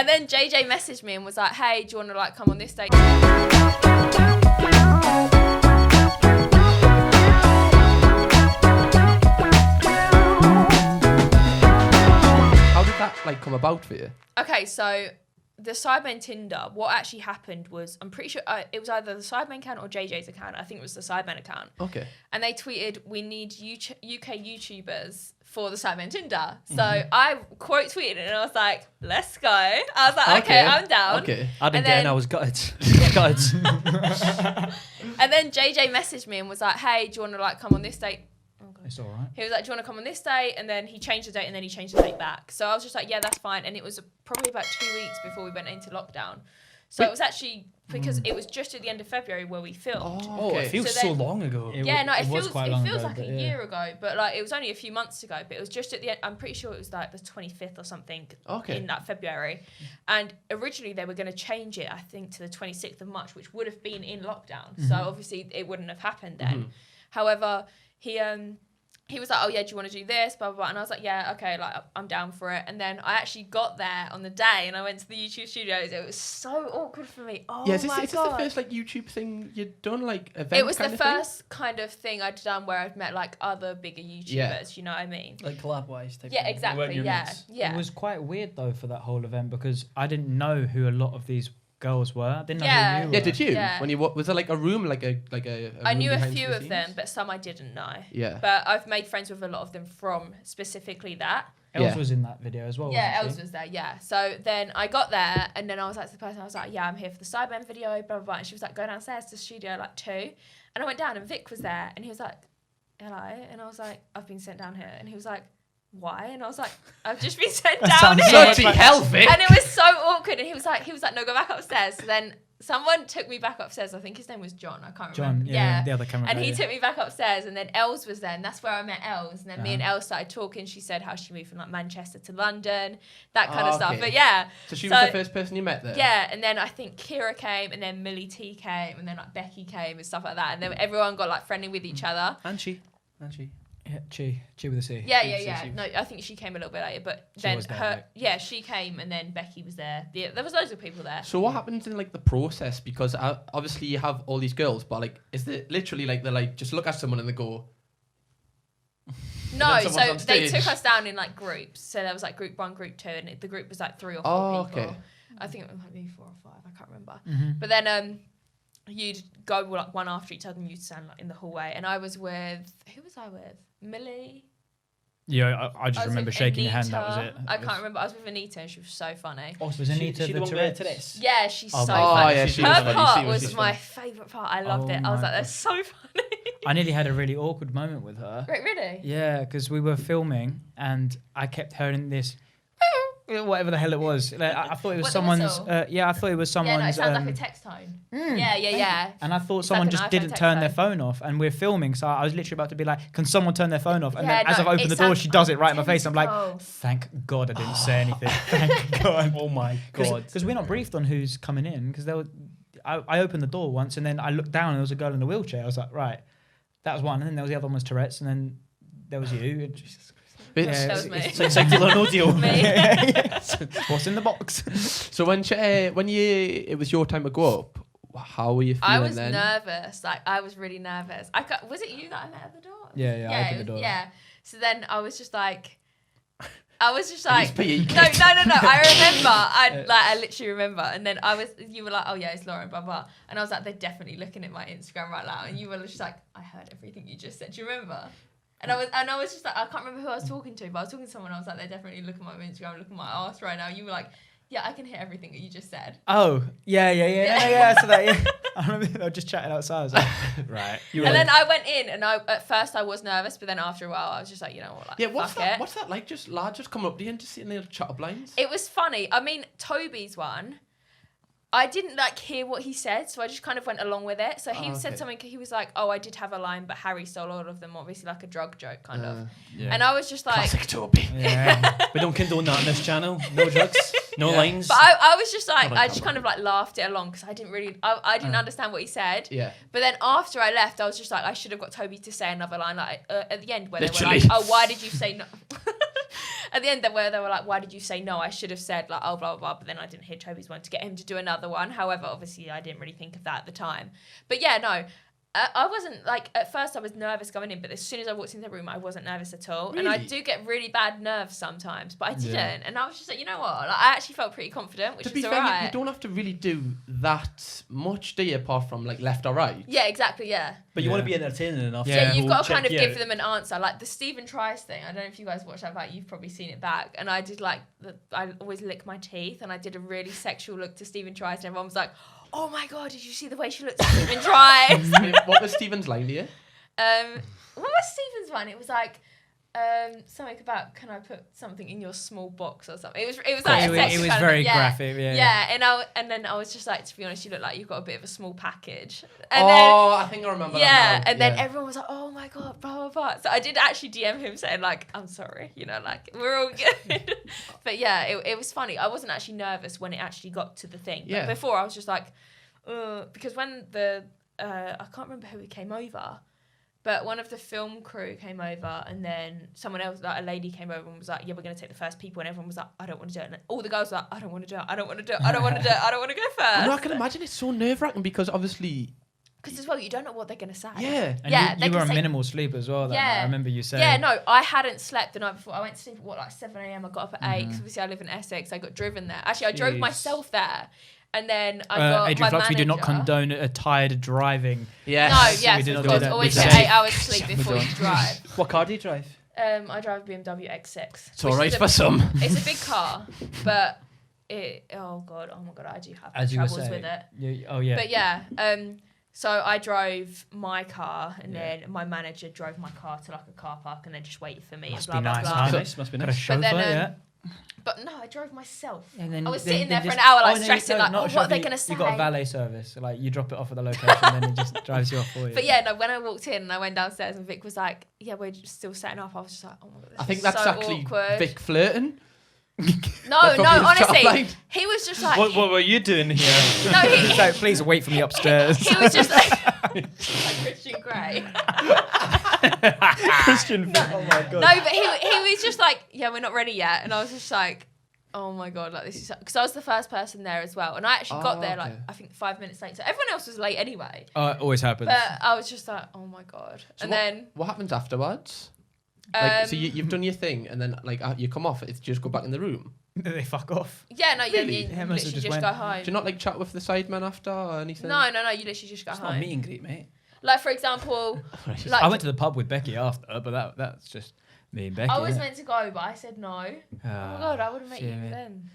And then JJ messaged me and was like, hey, do you want to like come on this date? How did that like come about for you? Okay, so the Sidemen Tinder, what actually happened was, I'm pretty sure it was either the Sidemen account or JJ's account. I think it was the Sidemen account. Okay. And they tweeted, we need UK YouTubers for the Sidemen Tinder. So I quote tweeted it and I was like, let's go. I was like, okay, I'm down. Okay. I didn't get in, I was gutted. And then JJ messaged me and was like, hey, do you want to like come on this date? It's all right. He was like, do you want to come on this date? And then he changed the date and then he changed the date back. So I was just like, yeah, that's fine. And it was probably about 2 weeks before we went into lockdown. So it was actually, because it was just at the end of February where we filmed. Oh, it feels so long ago. It feels like a year ago, but like it was only a few months ago. But it was just at the end. I'm pretty sure it was like the 25th or something in that February. And originally they were going to change it, I think, to the 26th of March, which would have been in lockdown. So obviously it wouldn't have happened then. However, he was like, oh yeah, do you want to do this, blah, blah, blah. And I was like, yeah, okay, like I'm down for it. And then I actually got there on the day and I went to the YouTube studios. It was so awkward for me. Oh yeah, is my this God. the first like YouTube thing you'd done, like event? It was the first kind of thing I'd done where I'd met like other bigger YouTubers, you know what I mean? Like collab-wise. Yeah, exactly, yeah. It was quite weird though for that whole event because I didn't know who a lot of these girls were. I didn't know who you were. Yeah, did you? Yeah. When you was there like a room, like a I room knew a behind few the of scenes? them, but some I didn't know. Yeah. But I've made friends with a lot of them from specifically that. Els was in that video as well. Yeah, wasn't Els she? was there, yeah. So then I got there and then I was like to the person, I was like, yeah, I'm here for the Sidemen video, blah, blah, blah. And she was like, go downstairs to the studio like 2. And I went down and Vic was there and he was like, hello. And I was like, I've been sent down here. And he was like, why? And I was like, I've just been sent down here. Bloody hell, Vic. And it was so awkward. And he was like, no, go back upstairs. So then someone took me back upstairs. I think his name was John. I can't remember. John, yeah, the other camera And guy, he yeah. took me back upstairs, and then Els was there, and that's where I met Els. And then me and Els started talking. She said how she moved from like Manchester to London, that kind of stuff. But yeah. So she was the first person you met there? Yeah, and then I think Kira came, and then Millie T came, and then like Becky came and stuff like that. And then everyone got like friendly with each other. And she. Yeah, Chi with a C. Yeah. No, I think she came a little bit later, but then was there, her, right? yeah, she came, and then Becky was there. Yeah, there was loads of people there. So what happens in like the process? Because obviously you have all these girls, but like, is it literally like they're like just look at someone and they go? No, someone's so on they stage. took us down in like groups. So there was like group 1, group 2, and the group was like 3 or 4 people. Okay. I think it might be 4 or 5. I can't remember. But then you'd go like one after each other, and you'd stand like in the hallway. And I was with who was I with? Millie. Yeah, I just was remember with shaking your hand. Anita. That was it. I can't remember. I was with Anita, and she was so funny. Oh, Was Anita she the the one Tourette's? to this? Yeah, she's so Oh, funny. yeah, she Her was funny. part She was was my favourite part. I loved it. I was my like, that's so funny. I nearly had a really awkward moment with her. Wait, really? Yeah, because we were filming and I kept hearing this, whatever the hell it was. Like, I thought it was What, the someone's. whistle? I thought it was Yeah, someone's. no, it sounds like a text tone. Yeah. And I thought It's someone like an just iPhone didn't text turn their phone. phone off, and we're filming, so I was literally about to be like, "Can someone turn their phone off?" And Yeah, then as no, I've opened it the door, sounds she does it right in my face. I'm like, identical. "Thank God I didn't say anything. Thank God." Oh my God. Because we're not briefed on who's coming in. Because I opened the door once, and then I looked down, and there was a girl in a wheelchair. I was like, "Right, that was one." And then there was the other one was Tourette's, and then there was you. And Jesus Christ. That was me. So it's like deal or no deal. Me. What's in the box? So when it was your time to go up, how were you feeling I was then? nervous. Like, I was really nervous. Was it you that I met at the door? Yeah, I it opened the door. Yeah. So then I was just like, no. He's I remember. I literally remember. And then you were like, oh yeah, it's Lauren, blah, blah. And I was like, they're definitely looking at my Instagram right now. And you were just like, I heard everything you just said. Do you remember? And I was just like, I can't remember who I was talking to, but I was talking to someone. I was like, they're definitely looking at my Instagram, looking at my ass right now. You were like, yeah, I can hear everything that you just said. Oh, yeah. So that, yeah. I remember they were just chatting outside. I was like, right. Then I went in, and at first I was nervous, but then after a while I was just like, you know what, like, Yeah, what's fuck that? it. What's that like? Just lads just coming up to you and just sitting there chat blinds. It was funny. I mean, Toby's one, I didn't like hear what he said, so I just kind of went along with it. So he said something. He was like, "Oh, I did have a line, but Harry stole all of them." Obviously, like a drug joke, kind of. Yeah. And I was just like, Classic Toby. Yeah. We don't condone that on this channel. No drugs, no lines. but I was just like, Not on I just camera. kind of like laughed it along because I didn't really, I didn't understand what he said. Yeah. But then after I left, I was just like, I should have got Toby to say another line, like at the end where they were Literally. like, "Oh, why did you say no?" at the end where they were like, why did you say no? I should have said like, oh, blah, blah, blah. But then I didn't hear Toby's one to get him to do another one. However, obviously I didn't really think of that at the time. But yeah, no. I wasn't like, at first I was nervous going in, but as soon as I walked into the room, I wasn't nervous at all. Really? And I do get really bad nerves sometimes, but I didn't. And I was just like, you know what? Like, I actually felt pretty confident, which is all right. You don't have to really do that much, do you, apart from like left or right? Yeah, exactly, yeah. But you want to be entertaining enough. Yeah, you've got to kind of give them an answer. Like the Stephen Tries thing, I don't know if you guys watched that back, you've probably seen it back. And I did like, I always lick my teeth, and I did a really sexual look to Stephen Tries, and everyone was like, oh my God, did you see the way she looked at Stephen Tries? What was Stephen's line to you? What was Stephen's one? It was like, something about, can I put something in your small box or something? It was like it was very graphic, and then I was just like, to be honest, you look like you've got a bit of a small package. And I think I remember that now. And then everyone was like, oh my God, blah, blah, blah. So I did actually DM him saying like, I'm sorry, you know, like, we're all good. But yeah, it was funny. I wasn't actually nervous when it actually got to the thing. But before I was just like, because when I can't remember who came over, but one of the film crew came over, and then someone else, like a lady, came over and was like, yeah, we're going to take the first people. And everyone was like, I don't want to do it. And all the girls were like, I don't want to do it. I don't want to do it. I don't want to do it. I don't want to go first. No, I can imagine it's so nerve-wracking because obviously... Because as well, you don't know what they're going to say. Yeah. And you were on minimal sleep as well. I remember you saying. Yeah, no, I hadn't slept the night before. I went to sleep at 7 a.m. I got up at 8 because obviously I live in Essex. I got driven there. Actually, I drove myself there. And then I got Adrian my Flux, manager. we do not condone tired driving. Yes. No, yes, we did of not course. do that. Always get 8 hours sleep before you drive. What car do you drive? I drive a BMW X6. It's all right for some. It's a big car, but oh my god, I do have troubles with it. But yeah, so I drove my car, and then my manager drove my car to like a car park, and then just waited for me. Must and blah, be nice. blah, blah. Must be Got a nice. chauffeur, then, But no, I drove myself. And then, I was sitting there for an hour, like stressing, like, what are they going to say? You got a valet service, like you drop it off at the location, and then it just drives you off for you. But yeah, no, when I walked in and I went downstairs, and Vic was like, "Yeah, we're just still setting up." I was just like, "Oh my god, this I think is that's so actually awkward." Vic flirting. No, honestly, he was just like, What were you doing here? No, so please wait for me upstairs. He was just like Christian Grey. Christian. Oh my god. No, but he was just like, yeah, we're not ready yet, and I was just like, oh my god, like this is, because I was the first person there as well, and I actually got there like I think 5 minutes late, so everyone else was late anyway. It always happens. But I was just like, oh my god, So and then what happens afterwards? Like, so you've done your thing, and then like you come off, it's just go back in the room. They fuck off. yeah, no, Really? you Yeah, literally must have just just go went. home. Do you not like chat with the sidemen after or anything? No, you literally just go It's home. not a meet and greet, mate. Like for example, like I went to the pub with Becky after, but that's just me and Becky. I was innit? meant to go, but I said no. Oh my god, I would have met you shit. then.